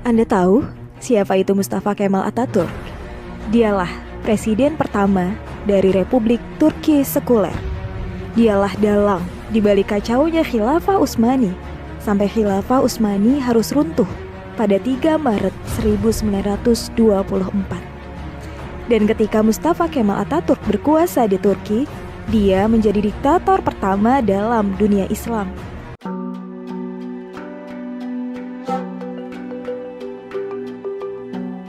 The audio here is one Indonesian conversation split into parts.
Anda tahu siapa itu Mustafa Kemal Atatürk? Dialah presiden pertama dari Republik Turki sekuler. Dialah dalang di balik kacaunya Khilafah Utsmani sampai Khilafah Utsmani harus runtuh pada 3 Maret 1924. Dan ketika Mustafa Kemal Atatürk berkuasa di Turki, dia menjadi diktator pertama dalam dunia Islam.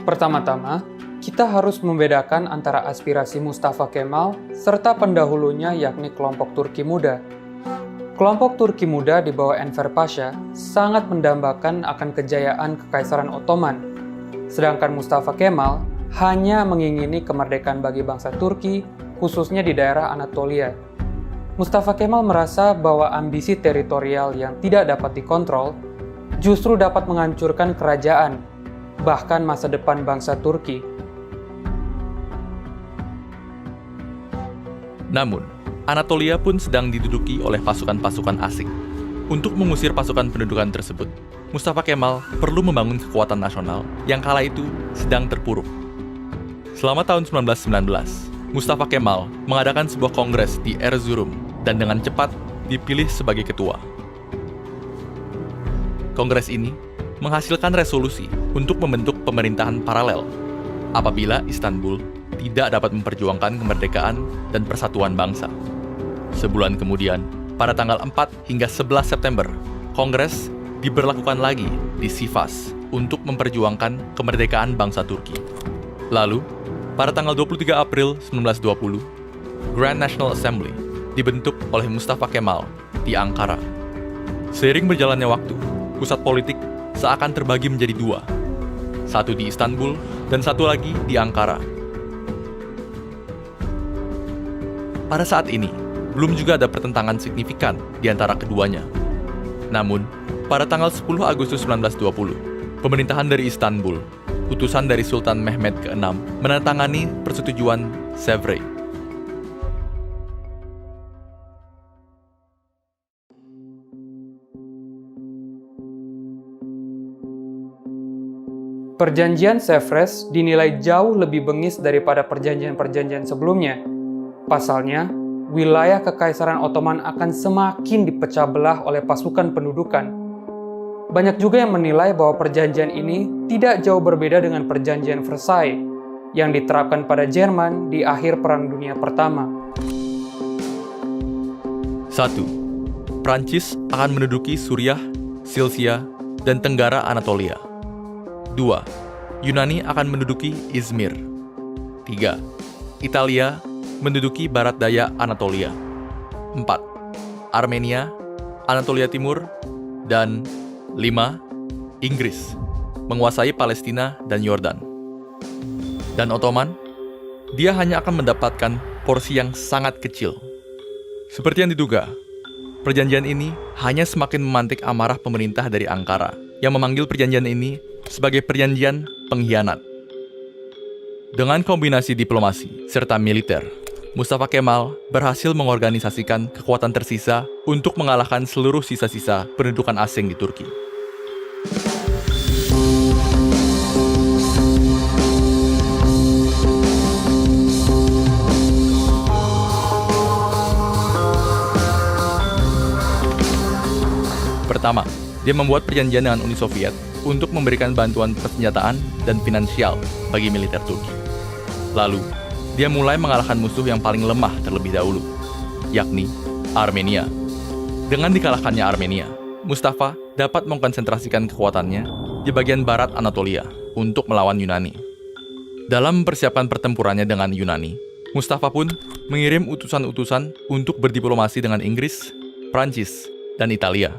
Pertama-tama, kita harus membedakan antara aspirasi Mustafa Kemal serta pendahulunya yakni kelompok Turki Muda. Kelompok Turki Muda di bawah Enver Pasha sangat mendambakan akan kejayaan Kekaisaran Ottoman, sedangkan Mustafa Kemal hanya mengingini kemerdekaan bagi bangsa Turki, khususnya di daerah Anatolia. Mustafa Kemal merasa bahwa ambisi teritorial yang tidak dapat dikontrol justru dapat menghancurkan kerajaan, bahkan masa depan bangsa Turki. Namun, Anatolia pun sedang diduduki oleh pasukan-pasukan asing. Untuk mengusir pasukan pendudukan tersebut, Mustafa Kemal perlu membangun kekuatan nasional yang kala itu sedang terpuruk. Selama tahun 1919, Mustafa Kemal mengadakan sebuah kongres di Erzurum dan dengan cepat dipilih sebagai ketua. Kongres ini menghasilkan resolusi untuk membentuk pemerintahan paralel apabila Istanbul tidak dapat memperjuangkan kemerdekaan dan persatuan bangsa. Sebulan kemudian, pada tanggal 4 hingga 11 September, Kongres diberlakukan lagi di Sivas untuk memperjuangkan kemerdekaan bangsa Turki. Lalu, pada tanggal 23 April 1920, Grand National Assembly dibentuk oleh Mustafa Kemal di Ankara. Seiring berjalannya waktu, pusat politik seakan terbagi menjadi dua, satu di Istanbul dan satu lagi di Ankara. Pada saat ini, belum juga ada pertentangan signifikan di antara keduanya. Namun, pada tanggal 10 Agustus 1920, pemerintahan dari Istanbul, utusan dari Sultan Mehmed ke-6, menandatangani persetujuan Sèvres. Perjanjian Sèvres dinilai jauh lebih bengis daripada perjanjian-perjanjian sebelumnya. Pasalnya, wilayah Kekaisaran Ottoman akan semakin dipecah belah oleh pasukan pendudukan. Banyak juga yang menilai bahwa perjanjian ini tidak jauh berbeda dengan perjanjian Versailles yang diterapkan pada Jerman di akhir Perang Dunia Pertama. 1. Prancis akan menduduki Suriah, Silisia, dan Tenggara Anatolia. 2. Yunani akan menduduki Izmir. 3. Italia menduduki barat daya Anatolia. 4. Armenia, Anatolia Timur, dan 5. Inggris menguasai Palestina dan Yordan. Dan Ottoman, dia hanya akan mendapatkan porsi yang sangat kecil. Seperti yang diduga, perjanjian ini hanya semakin memantik amarah pemerintah dari Ankara yang memanggil perjanjian ini sebagai perjanjian pengkhianat. Dengan kombinasi diplomasi serta militer, Mustafa Kemal berhasil mengorganisasikan kekuatan tersisa untuk mengalahkan seluruh sisa-sisa pendudukan asing di Turki. Pertama, dia membuat perjanjian dengan Uni Soviet untuk memberikan bantuan persenjataan dan finansial bagi militer Turki. Lalu, dia mulai mengalahkan musuh yang paling lemah terlebih dahulu, yakni Armenia. Dengan dikalahkannya Armenia, Mustafa dapat mengkonsentrasikan kekuatannya di bagian barat Anatolia untuk melawan Yunani. Dalam mempersiapkan pertempurannya dengan Yunani, Mustafa pun mengirim utusan-utusan untuk berdiplomasi dengan Inggris, Prancis, dan Italia.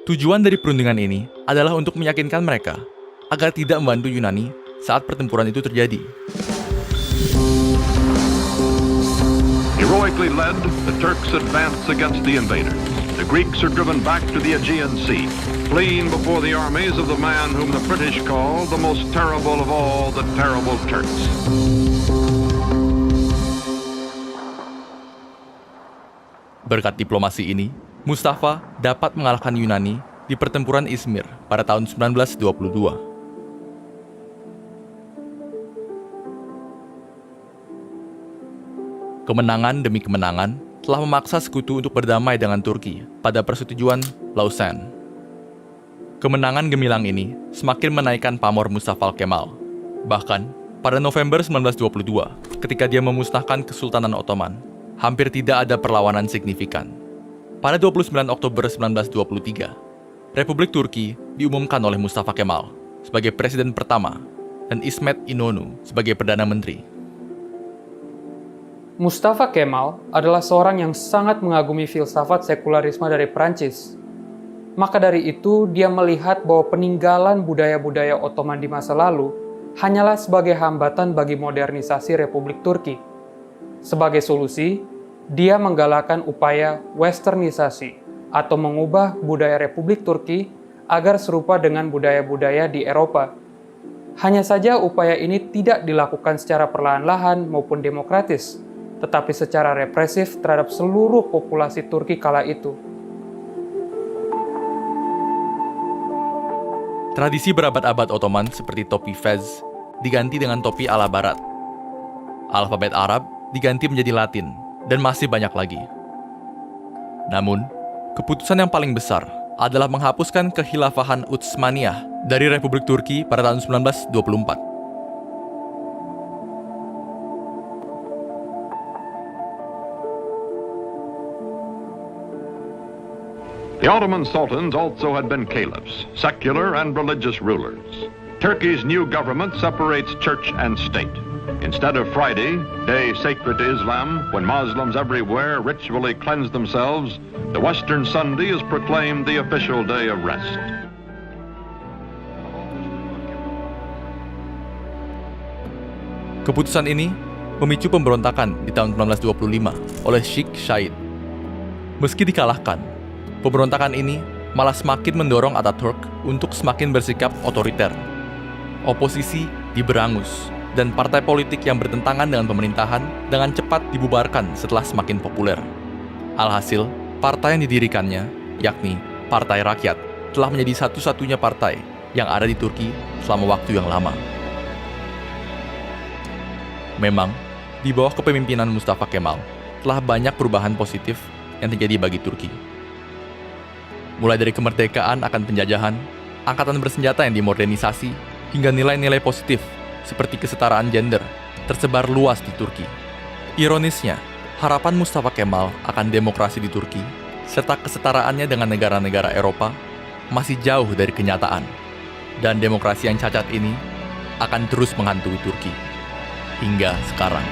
Tujuan dari perundingan ini adalah untuk meyakinkan mereka agar tidak membantu Yunani saat pertempuran itu terjadi. Heroically led, the Turks advance against the invaders. The Greeks are driven back to the Aegean Sea, fleeing before the armies of the man whom the British call the most terrible of all the terrible Turks. Berkat diplomasi ini, Mustafa dapat mengalahkan Yunani di pertempuran Izmir pada tahun 1922. Kemenangan demi kemenangan telah memaksa sekutu untuk berdamai dengan Turki pada persetujuan Lausanne. Kemenangan gemilang ini semakin menaikkan pamor Mustafa Kemal. Bahkan, pada November 1922, ketika dia memusnahkan Kesultanan Ottoman, hampir tidak ada perlawanan signifikan. Pada 29 Oktober 1923, Republik Turki diumumkan oleh Mustafa Kemal sebagai presiden pertama dan İsmet İnönü sebagai Perdana Menteri. Mustafa Kemal adalah seorang yang sangat mengagumi filsafat sekularisme dari Prancis. Maka dari itu, dia melihat bahwa peninggalan budaya-budaya Ottoman di masa lalu hanyalah sebagai hambatan bagi modernisasi Republik Turki. Sebagai solusi, dia menggalakkan upaya westernisasi atau mengubah budaya Republik Turki agar serupa dengan budaya-budaya di Eropa. Hanya saja upaya ini tidak dilakukan secara perlahan-lahan maupun demokratis, tetapi secara represif terhadap seluruh populasi Turki kala itu. Tradisi berabad-abad Ottoman seperti topi fez diganti dengan topi ala barat. Alfabet Arab diganti menjadi Latin, dan masih banyak lagi. Namun, keputusan yang paling besar adalah menghapuskan kekhilafahan Utsmaniyah dari Republik Turki pada tahun 1924. The Ottoman sultans also had been caliphs, secular and religious rulers. Turkey's new government separates church and state. Instead of Friday, day sacred to Islam, when Muslims everywhere ritually cleanse themselves, the Western Sunday is proclaimed the official day of rest. Keputusan ini memicu pemberontakan di tahun 1925 oleh Sheikh Said. Meski dikalahkan, pemberontakan ini malah semakin mendorong Ataturk untuk semakin bersikap otoriter. Oposisi diberangus, dan partai politik yang bertentangan dengan pemerintahan dengan cepat dibubarkan setelah semakin populer. Alhasil, partai yang didirikannya, yakni Partai Rakyat, telah menjadi satu-satunya partai yang ada di Turki selama waktu yang lama. Memang, di bawah kepemimpinan Mustafa Kemal, telah banyak perubahan positif yang terjadi bagi Turki. Mulai dari kemerdekaan akan penjajahan, angkatan bersenjata yang dimodernisasi, hingga nilai-nilai positif seperti kesetaraan gender tersebar luas di Turki. Ironisnya, harapan Mustafa Kemal akan demokrasi di Turki, serta kesetaraannya dengan negara-negara Eropa, masih jauh dari kenyataan. Dan demokrasi yang cacat ini akan terus menghantui Turki hingga sekarang.